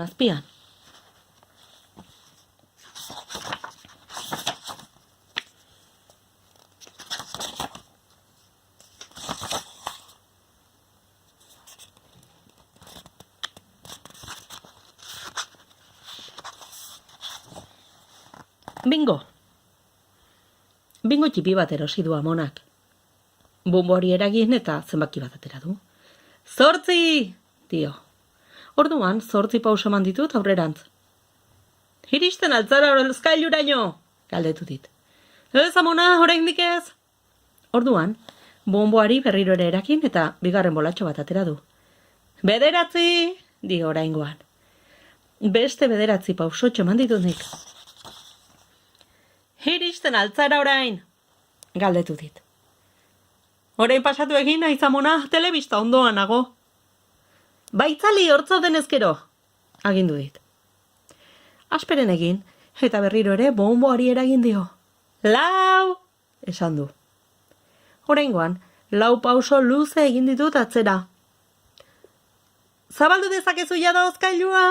azpian. Bingo! Bingo txipi bat erosi du amonak. Bonbo hori eragin eta zenbaki bat atera du. 8! dio. Orduan, 8 pauso eman ditut aurrerantz. Iristen altzara horrezkailuraino, galdetu dit. Ez, amona, oraindik ez? Orduan, bonboari berriro ere erakin eta bigarren bolatxo bat atera du. 9, dio oraingoan. Beste 9 pausotxo eman ditut nik. Iristen altzara orain, galdetu dit. Orain pasatu egin naiz amona, telebista ondoan nago. Baitzali hortzauden ezkero, agindu dit. Asperen egin, eta berriro ere bonboari eragin dio. 4, esan du. Oraingoan, 4 pauso luze egin ditut atzera. Zabaldu dezakezu jada hozkailua?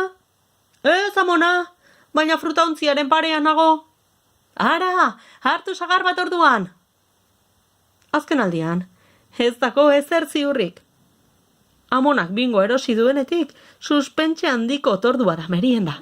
Ez, amona, baina fruta ontziaren parean nago. Ara, hartu sagar bat orduan. Azken aldian, ez dako ezer ziurrik. Amonak bingo erosi duenetik, suspentxe handiko otordua da merienda.